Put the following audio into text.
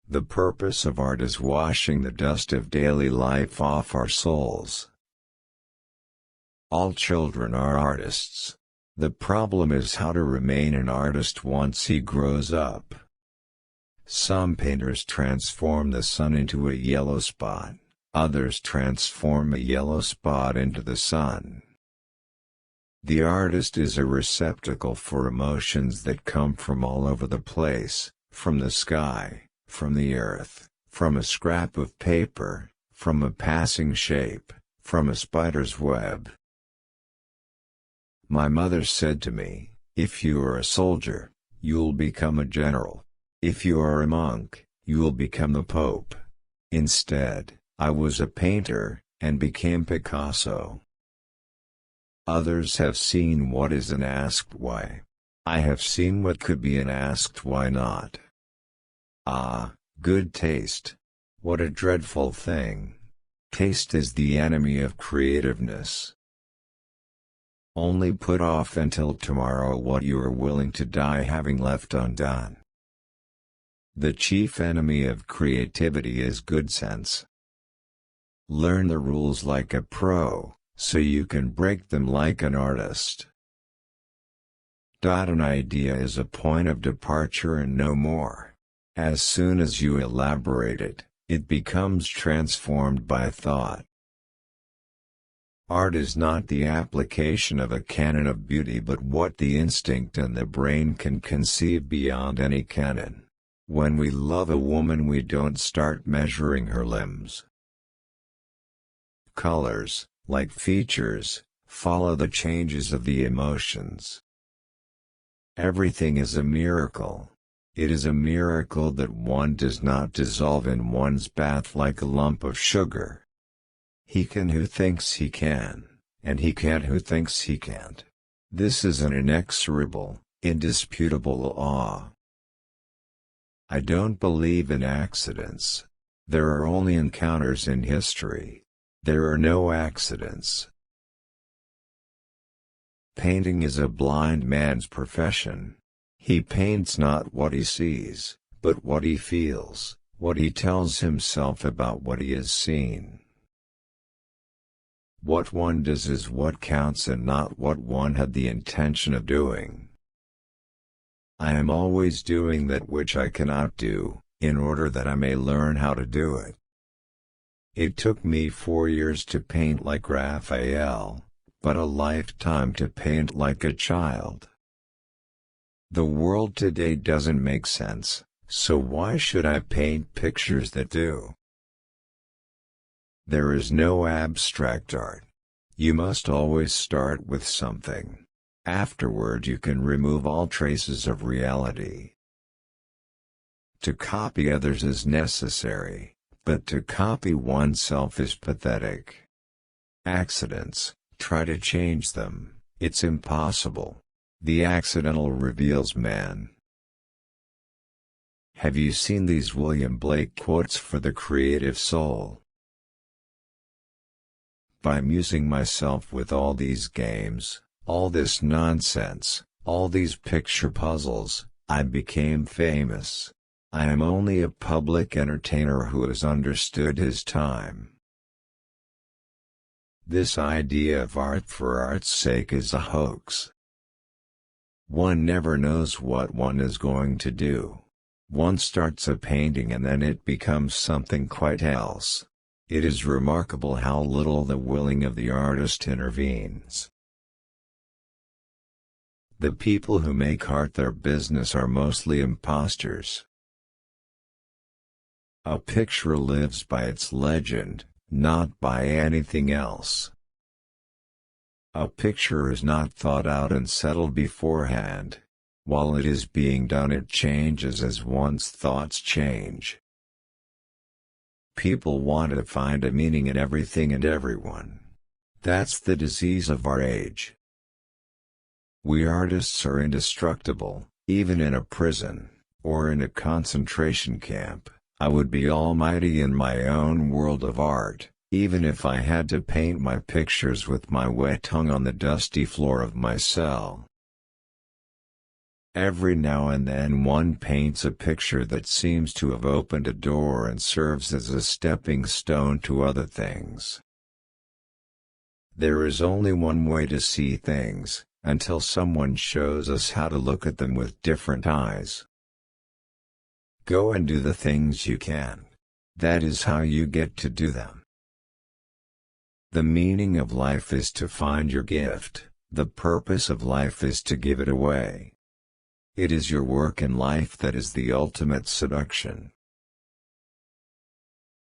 The purpose of art is washing the dust of daily life off our souls. All children are artists. The problem is how to remain an artist once he grows up. Some painters transform the sun into a yellow spot, others transform a yellow spot into the sun. The artist is a receptacle for emotions that come from all over the place, from the sky, from the earth, from a scrap of paper, from a passing shape, from a spider's web. My mother said to me, "If you are a soldier, you'll become a general. If you are a monk, you'll become the Pope." Instead, I was a painter, and became Picasso. Others have seen what is and asked why. I have seen what could be and asked why not. Ah, good taste. What a dreadful thing. Taste is the enemy of creativeness. Only put off until tomorrow what you are willing to die having left undone. The chief enemy of creativity is good sense. Learn the rules like a pro, so you can break them like an artist. An idea is a point of departure and no more. As soon as you elaborate it, it becomes transformed by thought. Art is not the application of a canon of beauty but what the instinct and the brain can conceive beyond any canon. When we love a woman we don't start measuring her limbs. Colors, like features, follow the changes of the emotions. Everything is a miracle. It is a miracle that one does not dissolve in one's bath like a lump of sugar. He can who thinks he can, and he can't who thinks he can't. This is an inexorable, indisputable law. I don't believe in accidents. There are only encounters in history. There are no accidents. Painting is a blind man's profession. He paints not what he sees, but what he feels, what he tells himself about what he has seen. What one does is what counts and not what one had the intention of doing. I am always doing that which I cannot do, in order that I may learn how to do it. It took me 4 years to paint like Raphael, but a lifetime to paint like a child. The world today doesn't make sense, so why should I paint pictures that do? There is no abstract art. You must always start with something. Afterward you can remove all traces of reality. To copy others is necessary, but to copy oneself is pathetic. Accidents, try to change them, it's impossible. The accidental reveals man. Have you seen these William Blake quotes for the creative soul? By amusing myself with all these games, all this nonsense, all these picture puzzles, I became famous. I am only a public entertainer who has understood his time. This idea of art for art's sake is a hoax. One never knows what one is going to do. One starts a painting and then it becomes something quite else. It is remarkable how little the willing of the artist intervenes. The people who make art their business are mostly imposters. A picture lives by its legend, not by anything else. A picture is not thought out and settled beforehand. While it is being done it changes as one's thoughts change. People want to find a meaning in everything and everyone. That's the disease of our age. We artists are indestructible, even in a prison, or in a concentration camp. I would be almighty in my own world of art, even if I had to paint my pictures with my wet tongue on the dusty floor of my cell. Every now and then one paints a picture that seems to have opened a door and serves as a stepping stone to other things. There is only one way to see things, until someone shows us how to look at them with different eyes. Go and do the things you can. That is how you get to do them. The meaning of life is to find your gift, the purpose of life is to give it away. It is your work in life that is the ultimate seduction.